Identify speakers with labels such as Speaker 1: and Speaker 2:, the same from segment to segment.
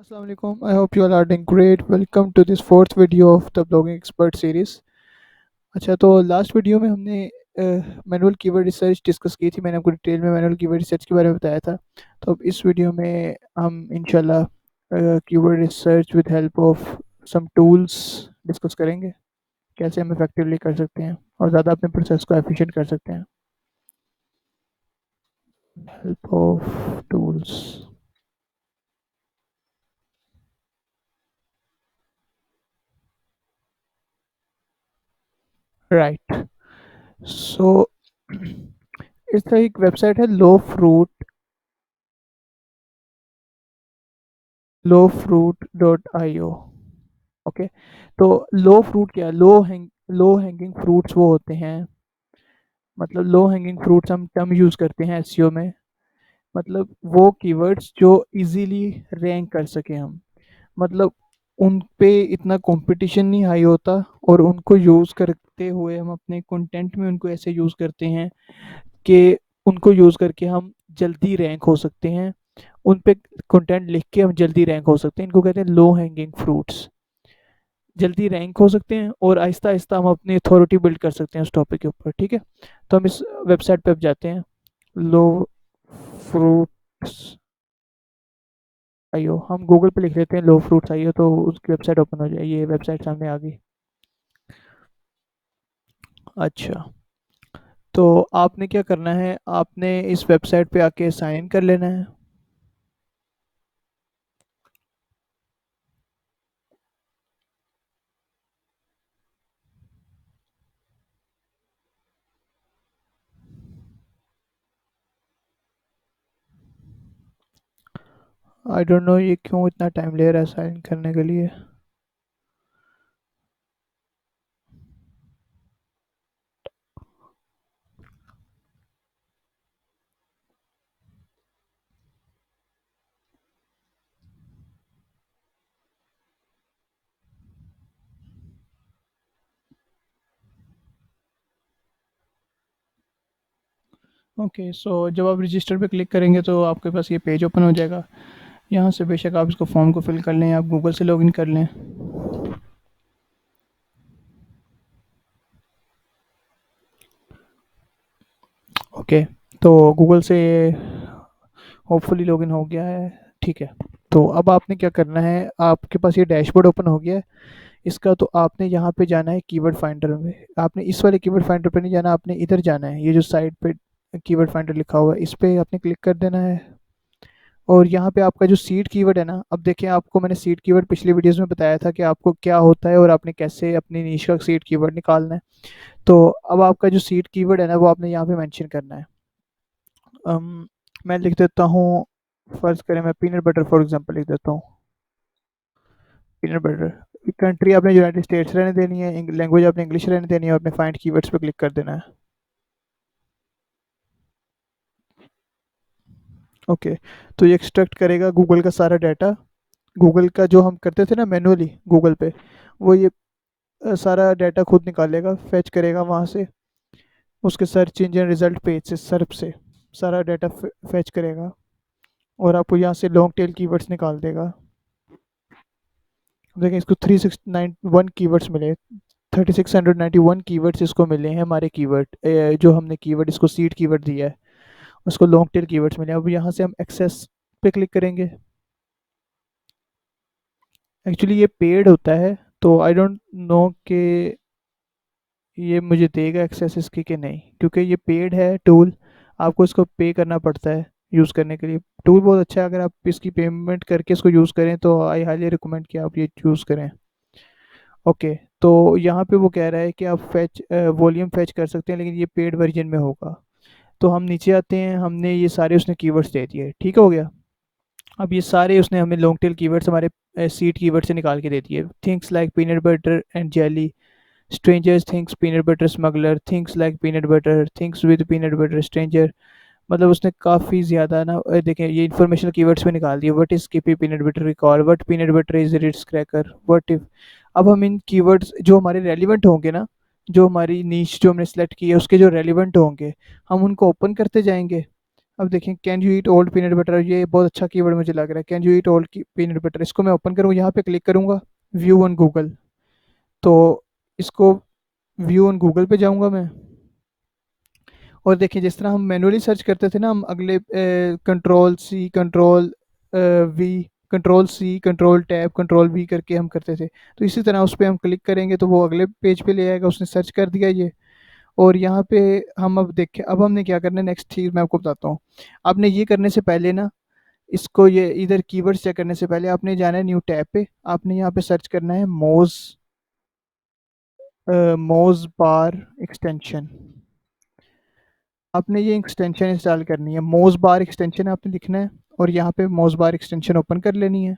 Speaker 1: Assalamu alaikum. I hope you all are doing great. Welcome to this fourth video of the blogging expert series. अच्छा, तो last video में हमने manual keyword research discuss की थी। मैंने आपको detail में मैनुअल कीवर्ड रिसर्च के बारे में बताया था। तो अब इस वीडियो में हम इंशाल्लाह keyword research with help of some tools discuss करेंगे, कैसे हम इफेक्टिवली कर सकते हैं और ज़्यादा अपने प्रोसेस को एफिशिएंट कर सकते हैं। Help of tools, right. So इसका एक वेबसाइट है lowfruit.io। ओके, तो लो फ्रूट क्या, लो हैंगिंग फ्रूट्स वो होते हैं, मतलब लो हैंगिंग फ्रूट्स हम टर्म यूज़ करते हैं एसईओ में। मतलब वो कीवर्ड्स जो इजीली रैंक कर सके हम, मतलब उन पे इतना कंपटीशन नहीं हाई होता, और उनको यूज़ करते हुए हम अपने कंटेंट में उनको ऐसे यूज़ करते हैं कि उनको यूज़ करके हम जल्दी रैंक हो सकते हैं। उन पे कंटेंट लिख के हम जल्दी रैंक हो सकते हैं। इनको कहते हैं लो हैंगिंग फ्रूट्स। जल्दी रैंक हो सकते हैं और आहिस्ता आहिस्ता हम अपनी अथॉरिटी बिल्ड कर सकते हैं उस टॉपिक के ऊपर। ठीक है, तो हम इस वेबसाइट पे अब जाते हैं, लो फ्रूट्स आइयो। हम गूगल पे लिख लेते हैं लो फ्रूट्स आइयो, तो उसकी वेबसाइट ओपन हो जाए। ये वेबसाइट सामने आ गई। अच्छा, तो आपने क्या करना है, आपने इस वेबसाइट पे आके साइन इन कर लेना है। आई डोंट नो ये क्यों इतना टाइम ले रहा है साइन इन करने के लिए। ओके, सो जब आप रजिस्टर पे क्लिक करेंगे तो आपके पास ये पेज ओपन हो जाएगा। यहाँ से बेशक आप इसको फॉर्म को फिल कर लें, आप गूगल से लॉगिन कर लें। ओके, तो गूगल से होपफुली लॉगिन हो गया है। ठीक है, तो अब आपने क्या करना है, आपके पास ये डैशबोर्ड ओपन हो गया है इसका। तो आपने यहाँ पे जाना है कीवर्ड फाइंडर में। आपने इस वाले कीवर्ड फाइंडर पे नहीं जाना, आपने इधर जाना है, ये जो साइड पे कीवर्ड फाइंडर लिखा हुआ है इस पे आपने क्लिक कर देना है। और यहाँ पे आपका जो सीड कीवर्ड है ना, अब देखें, आपको मैंने सीड कीवर्ड पिछली वीडियोस में बताया था कि आपको क्या होता है और आपने कैसे अपनी नीश का सीड कीवर्ड निकालना है। तो अब आपका जो सीड कीवर्ड है ना, वो आपने यहाँ पे मेंशन करना है। मैं लिख देता हूँ, फर्ज करें मैं पीनट बटर फॉर एग्जांपल लिख देता हूँ। पीनट बटर कंट्री आपने यूनाइटेड स्टेट्स रहने देनी है, लैंग्वेज आपने इंग्लिश रहने देनी है, और अपने फाइंड कीवर्ड्स पे क्लिक कर देना है। ओके, तो ये एक्सट्रैक्ट करेगा गूगल का सारा डाटा। गूगल का जो हम करते थे ना मैनुअली गूगल पे, वो ये सारा डाटा खुद निकालेगा, फेच करेगा वहाँ से, उसके सर्च इंजन रिजल्ट पेज से, सर्फ से सारा डाटा फेच करेगा, और आपको यहाँ से लॉन्ग टेल कीवर्ड्स निकाल देगा। देखिए, इसको 3691 कीवर्ड्स मिले, 3691 कीवर्ड्स इसको मिले हैं। हमारे कीवर्ड जो हमने कीवर्ड इसको सीड कीवर्ड दिया है, उसको लॉन्ग टेल कीवर्ड्स मिले। अब यहाँ से हम एक्सेस पे क्लिक करेंगे। एक्चुअली ये पेड होता है, तो आई डोंट नो कि ये मुझे देगा एक्सेस इसकी कि नहीं, क्योंकि ये पेड है टूल, आपको इसको पे करना पड़ता है यूज़ करने के लिए। टूल बहुत अच्छा है, अगर आप इसकी पेमेंट करके इसको यूज़ करें तो आई हाईली रिकमेंड कि आप ये यूज़ करें। ओके, तो यहाँ पे वो कह रहा है कि आप फैच वॉल्यूम फैच कर सकते हैं, लेकिन ये पेड वर्जन में होगा। तो हम नीचे आते हैं, हमने ये सारे उसने कीवर्ड्स दे दिए, ठीक हो गया। अब ये सारे उसने हमें लॉन्ग टेल कीवर्ड्स हमारे सीट कीवर्ड से निकाल के दे दिए। Things like peanut butter and jelly, strangers thinks peanut butter smuggler, things like peanut butter, things with peanut butter stranger। मतलब उसने काफ़ी ज़्यादा ना देखें, ये इन्फॉर्मेशनल कीवर्ड्स में निकाल दिए। What is Skippy peanut butter recall, what peanut butter is Ritz cracker, what if. अब हम इन कीवर्ड्स जो हमारे रेलिवेंट होंगे ना, जो हमारी नीश जो हमने सेलेक्ट की है उसके जो रेलिवेंट होंगे, हम उनको ओपन करते जाएंगे। अब देखें, can you eat old peanut butter, ये बहुत अच्छा कीवर्ड मुझे लग रहा है। Can you eat old peanut butter, इसको मैं ओपन करूँ, यहाँ पे क्लिक करूँगा, व्यू ऑन गूगल। तो इसको व्यू ऑन गूगल पे जाऊँगा मैं, और देखिए जिस तरह हम मैनुअली सर्च करते थे ना, हम अगले control C, control V, control C, control tab, control V करके हम करते थे, तो इसी तरह उस पर हम क्लिक करेंगे तो वो अगले पेज पे ले आएगा, उसने सर्च कर दिया ये। और यहाँ पे हम अब देखें, अब हमने क्या करना है, नेक्स्ट चीज़ मैं आपको बताता हूँ। आपने ये करने से पहले ना, इसको ये इधर कीवर्ड्स चेक करने से पहले आपने जाना है न्यू टैब पे, आपने यहाँ पे सर्च करना है मोज बार एक्सटेंशन। आपने ये एक्सटेंशन इंस्टॉल करनी है, मोज बार एक्सटेंशन आपने लिखना है, और यहाँ पे मोज बार एक्सटेंशन ओपन कर लेनी है।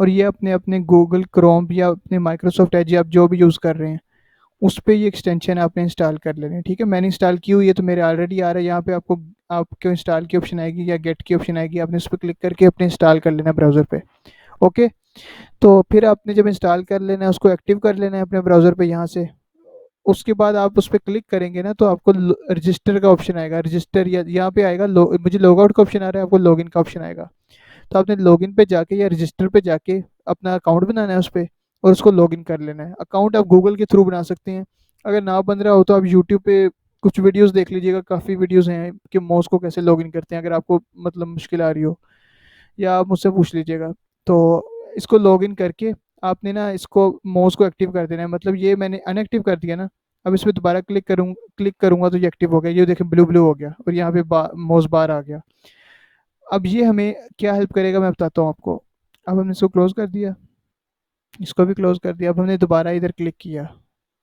Speaker 1: और ये अपने अपने गूगल क्रोम या अपने माइक्रोसॉफ्ट एज आप जो भी यूज़ कर रहे हैं उस पे ये एक्सटेंशन आपने इंस्टॉल कर लेनी है। ठीक है, मैंने इंस्टॉल की हुई है तो मेरे ऑलरेडी आ रहा है। यहाँ पे आपको आपको इंस्टॉल की ऑप्शन आएगी या गेट की ऑप्शन आएगी, आपने उस पर क्लिक करके अपने इंस्टॉल कर लेना है ब्राउज़र पे। ओके, तो फिर आपने जब इंस्टॉल कर लेना है, उसको एक्टिव कर लेना है अपने ब्राउज़र पे यहाँ से। उसके बाद आप उस पर क्लिक करेंगे ना, तो आपको रजिस्टर का ऑप्शन आएगा, रजिस्टर, या यहाँ पे आएगा मुझे लॉग आउट का ऑप्शन आ रहा है, आपको लॉगिन का ऑप्शन आएगा। तो आपने लॉगिन पे जाके या रजिस्टर पे जाके अपना अकाउंट बनाना है उस पर, और उसको लॉगिन कर लेना है। अकाउंट आप गूगल के थ्रू बना सकते हैं, अगर ना बन रहा हो तो आप यूट्यूब पे कुछ वीडियोस देख लीजिएगा, काफ़ी वीडियोस हैं कि मॉस को कैसे लॉगिन करते हैं, अगर आपको मतलब मुश्किल आ रही हो, या आप मुझसे पूछ लीजिएगा। तो इसको लॉगिन करके आपने ना इसको मोज को एक्टिव कर देना है, मतलब ये मैंने अनएक्टिव कर दिया ना। अब इस पर दोबारा क्लिक करूंगा तो ये एक्टिव हो गया, ये देखें ब्लू ब्लू हो गया, और यहाँ पे मोज बार आ गया। अब ये हमें क्या हेल्प करेगा मैं बताता हूँ आपको। अब हमने इसको क्लोज कर दिया, इसको भी क्लोज कर दिया, अब हमने दोबारा इधर क्लिक किया,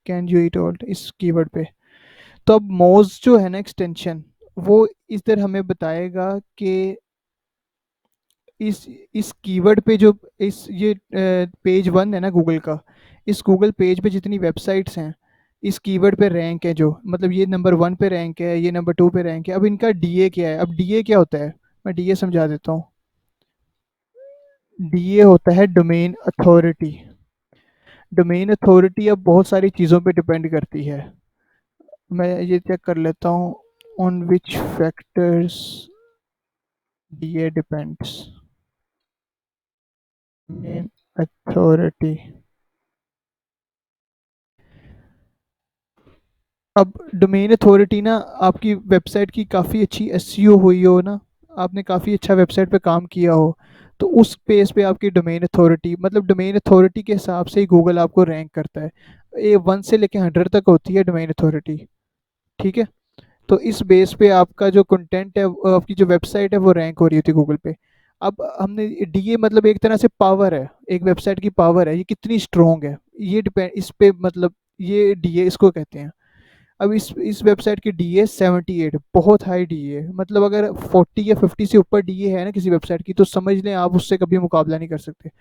Speaker 1: कैन यू ईट ऑल इस कीवर्ड पे। तो अब मोज जो है ना एक्सटेंशन, वो इधर हमें बताएगा कि इस कीवर्ड पे जो इस ये पेज वन है ना गूगल का, इस गूगल पेज पे जितनी वेबसाइट्स हैं इस कीवर्ड पे रैंक है, जो मतलब ये नंबर वन पे रैंक है, ये नंबर टू पे रैंक है। अब इनका डीए क्या है, अब डीए क्या होता है, मैं डीए समझा देता हूँ। डीए होता है डोमेन अथॉरिटी। डोमेन अथॉरिटी अब बहुत सारी चीज़ों पे डिपेंड करती है, मैं ये चेक कर लेता हूँ, on which factors DA depends, domain authority. अब डोमेन अथॉरिटी ना, आपकी वेबसाइट की काफ़ी अच्छी एसईओ हुई हो ना, आपने काफ़ी अच्छा वेबसाइट पे काम किया हो, तो उस पेज पे आपकी डोमेन अथॉरिटी, मतलब डोमेन अथॉरिटी के हिसाब से ही गूगल आपको रैंक करता है। ये 1 से लेकर 100 तक होती है डोमेन अथॉरिटी। ठीक है, तो इस बेस पे आपका जो कंटेंट है, आपकी जो वेबसाइट है वो रैंक हो रही होती है गूगल पे। अब हमने डीए मतलब एक तरह से पावर है, एक वेबसाइट की पावर है, ये कितनी स्ट्रोंग है, ये डिपेंड इस पे, मतलब ये डीए इसको कहते हैं। अब इस वेबसाइट की डीए 78, बहुत हाई डीए, मतलब अगर 40 या 50 से ऊपर डीए है ना किसी वेबसाइट की, तो समझ लें आप उससे कभी मुकाबला नहीं कर सकते।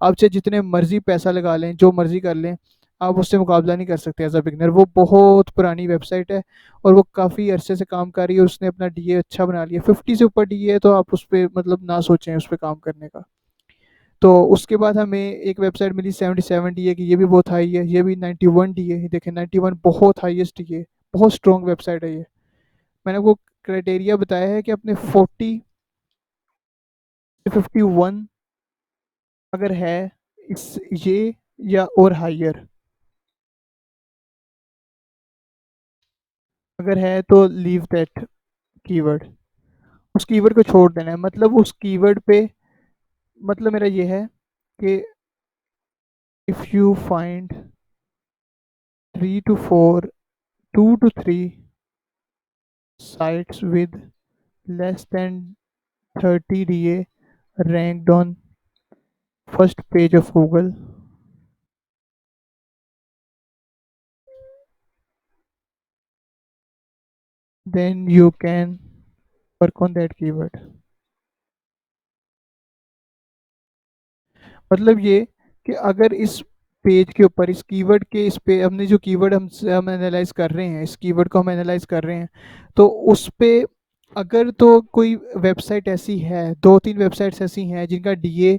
Speaker 1: आप चाहे जितने मर्जी पैसा लगा लें, जो मर्जी कर लें, आप उससे मुकाबला नहीं कर सकते एज अ बिगनर। वो बहुत पुरानी वेबसाइट है, और वो काफ़ी अरसे से काम कर रही है, और उसने अपना डीए अच्छा बना लिया। 50 से ऊपर डीए है तो आप उस पर मतलब ना सोचें उस पर काम करने का। तो उसके बाद हमें एक वेबसाइट मिली 77 डीए की, ये भी बहुत हाई है। ये भी 91 डीए है, देखें 91 बहुत हाईएस्ट डीए, बहुत स्ट्रॉन्ग वेबसाइट है ये। मैंने आपको क्राइटेरिया बताया है कि अपने 40 से 51 अगर है इस ये, या और हाइयर अगर है तो लीव दैट कीवर्ड, उस कीवर्ड को छोड़ देना है, मतलब उस कीवर्ड पे, मतलब मेरा ये है कि if you find 3 to 4, 2 to 3 sites with less than 30 DA ranked on first page of Google, then you can work on that keyword। मतलब ये कि अगर इस पेज के ऊपर इस कीवर्ड के, इस पे हमने जो कीवर्ड हम एनालाइज कर रहे हैं, इस कीवर्ड को हम एनालाइज कर रहे हैं, तो उस पे अगर तो कोई वेबसाइट ऐसी है, 2-3 वेबसाइट्स ऐसी हैं जिनका डीए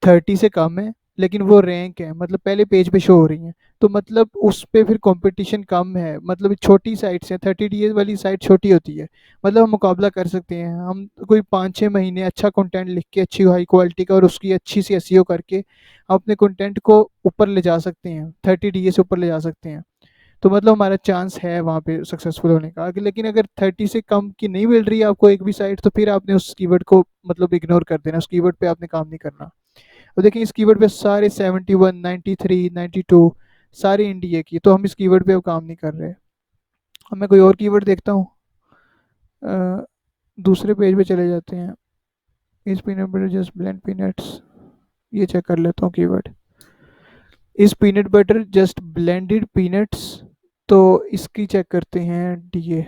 Speaker 1: 30 से कम है, लेकिन वो रैंक है, मतलब पहले पेज पे शो हो रही हैं। तो मतलब उस पे फिर कंपटीशन कम है, मतलब छोटी साइट्स हैं, 30 days वाली साइट छोटी होती है। मतलब हम मुकाबला कर सकते हैं, हम कोई 5-6 महीने अच्छा कंटेंट लिख के अच्छी हाई क्वालिटी का और उसकी अच्छी सी एसईओ करके हम अपने कंटेंट को ऊपर ले जा सकते हैं, 30 DA से ऊपर ले जा सकते हैं। तो मतलब हमारा चांस है वहाँ पे सक्सेसफुल होने का। लेकिन अगर 30 से कम की नहीं मिल रही है आपको एक भी साइट, तो फिर आपने उस कीवर्ड को मतलब इग्नोर कर देना, उस कीवर्ड पे आपने काम नहीं करना। अब देखिए इस कीवर्ड पे सारे 71, 93, 92 सारे इंडिया की, तो हम इस कीवर्ड पे अब काम नहीं कर रहे। अब मैं कोई और कीवर्ड देखता हूँ। अ, दूसरे पेज पे चले जाते हैं। इस peanut butter just blend peanuts, ये चेक कर लेता हूँ कीवर्ड। इस peanut butter just blended peanuts, तो इसकी चेक करते हैं डीए।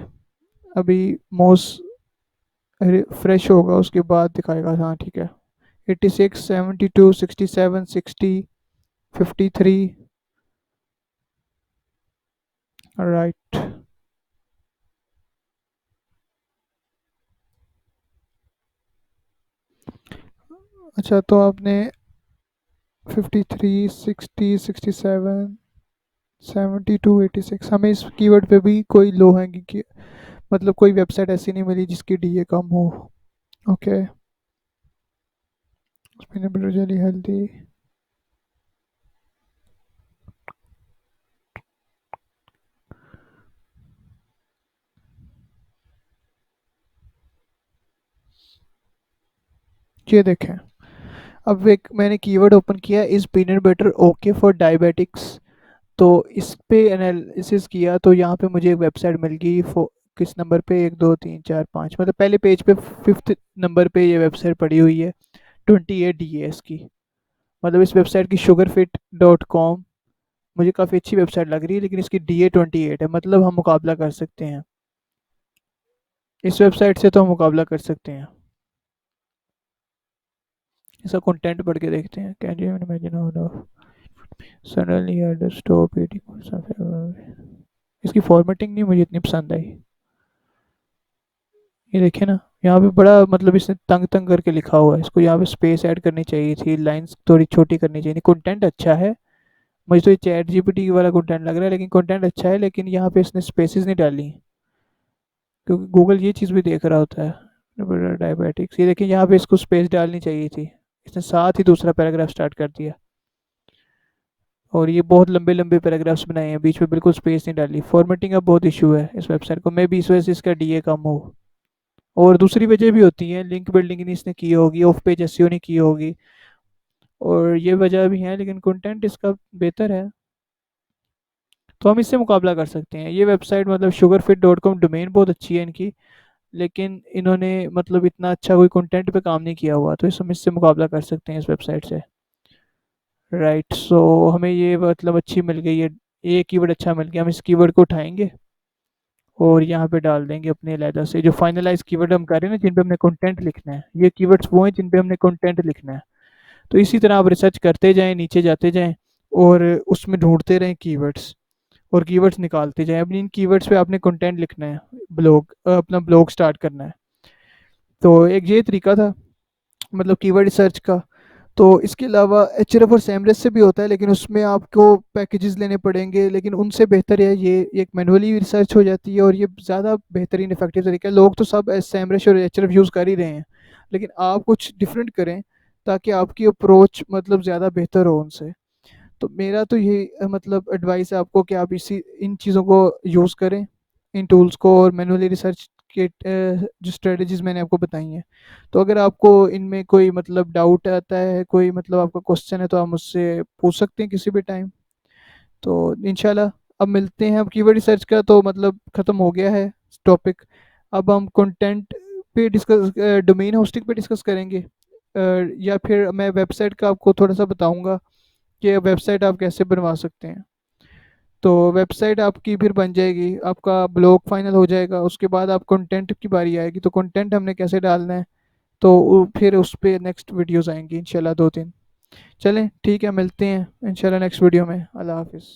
Speaker 1: अभी मोस फ्रेश होगा उसके बाद दिखाएगा। हाँ ठीक है, 86, 72, 67, 60, 53। राइट। अच्छा तो आपने 53, 60, 67, 72, 86, हमें इस कीवर्ड पे भी कोई लो हैंगिंग की मतलब कोई वेबसाइट ऐसी नहीं मिली जिसकी डीए कम हो। Okay. Peanut butter jelly healthy. ये देखें, अब एक मैंने कीवर्ड ओपन किया, is peanut butter okay for diabetics. तो इस पे एनालिसिस किया तो यहाँ पे मुझे एक वेबसाइट मिल गई। किस नंबर पे, 1, 2, 3, 4, 5, मतलब पहले पेज पे 5th नंबर पे ये वेबसाइट पड़ी हुई है। 28 DAS की, मतलब इस वेबसाइट की sugarfit.com मुझे काफ़ी अच्छी वेबसाइट लग रही है, लेकिन इसकी DA 28 है, मतलब हम मुकाबला कर सकते हैं इस वेबसाइट से, तो हम मुकाबला कर सकते हैं। इसका कंटेंट पढ़ के देखते हैं। Can you imagine how suddenly had to stop eating. इसकी फॉर्मेटिंग नहीं मुझे इतनी पसंद आई। ये देखिए ना, यहाँ पे बड़ा मतलब इसने तंग तंग करके लिखा हुआ है, इसको यहाँ पे स्पेस ऐड करनी चाहिए थी, लाइंस थोड़ी छोटी करनी चाहिए थी। कंटेंट अच्छा है, मुझे तो ये चैट जीपीटी वाला कंटेंट लग रहा है, लेकिन कंटेंट अच्छा है, लेकिन यहाँ पे इसने स्पेसेस नहीं डाली, क्योंकि गूगल ये चीज़ भी देख रहा होता है। डायबिटिक्स, ये देखिए यहाँ पे इसको स्पेस डालनी चाहिए थी, इसने साथ ही दूसरा पैराग्राफ स्टार्ट कर दिया। और ये बहुत लंबे लंबे पैराग्राफ्स बनाए हैं, बीच में बिल्कुल स्पेस नहीं डाली। फॉर्मेटिंग का बहुत इशू है इस वेबसाइट को, मे भी इस वजह से इसका डीए कम हो। और दूसरी वजह भी होती है, लिंक बिल्डिंग नहीं इसने की होगी, ऑफ पेज एसईओ नहीं की होगी, और ये वजह भी है, लेकिन कंटेंट इसका बेहतर है, तो हम इससे मुकाबला कर सकते हैं। ये वेबसाइट मतलब sugarfit.com डोमेन बहुत अच्छी है इनकी, लेकिन इन्होंने मतलब इतना अच्छा कोई कंटेंट पे काम नहीं किया हुआ, तो इस हम इससे मुकाबला कर सकते हैं इस वेबसाइट से। राइट, सो हमें ये मतलब अच्छी मिल गई है, ये कीवर्ड अच्छा मिल गया, हम इस कीवर्ड को उठाएंगे और यहाँ पे डाल देंगे अपने अलहदा से जो फाइनलाइज कीवर्ड हम कर रहे हैं ना, जिन पे हमने कंटेंट लिखना है। ये कीवर्ड्स वो हैं जिन पे हमने कंटेंट लिखना है। तो इसी तरह आप रिसर्च करते जाएं, नीचे जाते जाएं, और उसमें ढूंढते रहें कीवर्ड्स, और कीवर्ड्स निकालते जाएं। अब इन कीवर्ड्स पे आपने कंटेंट लिखना है, अपना ब्लॉग स्टार्ट करना है। तो एक ये तरीका था मतलब कीवर्ड रिसर्च का। तो इसके अलावा एचरफ और सैमरेस से भी होता है, लेकिन उसमें आपको पैकेजेस लेने पड़ेंगे, लेकिन उनसे बेहतर है ये एक मैनुअली रिसर्च हो जाती है, और ये ज़्यादा बेहतरीन इफेक्टिव तरीका है। लोग तो सब सैमरेस और एचरफ यूज़ कर ही रहे हैं, लेकिन आप कुछ डिफरेंट करें ताकि आपकी अप्रोच मतलब ज़्यादा बेहतर हो उनसे। तो मेरा तो ये मतलब एडवाइस है आपको कि आप इसी इन चीज़ों को यूज़ करें, इन टूल्स को, और मैनुअली रिसर्च के जो स्ट्रेटजीज मैंने आपको बताई हैं। तो अगर आपको इनमें कोई मतलब डाउट आता है, कोई मतलब आपका क्वेश्चन है, तो आप मुझसे पूछ सकते हैं किसी भी टाइम। तो इंशाल्लाह अब मिलते हैं। अब कीवर्ड रिसर्च का तो मतलब ख़त्म हो गया है टॉपिक। अब हम कंटेंट पे डिस्कस, डोमेन होस्टिंग पे डिस्कस करेंगे, या फिर मैं वेबसाइट का आपको थोड़ा सा बताऊंगा कि वेबसाइट आप कैसे बनवा सकते हैं। तो वेबसाइट आपकी फिर बन जाएगी, आपका ब्लॉग फाइनल हो जाएगा, उसके बाद आप कंटेंट की बारी आएगी। तो कंटेंट हमने कैसे डालना है, तो फिर उस पर नेक्स्ट वीडियोस आएंगी इंशाल्लाह 2 दिन। चलें ठीक है, मिलते हैं इंशाल्लाह नेक्स्ट वीडियो में। अल्लाह हाफिज़।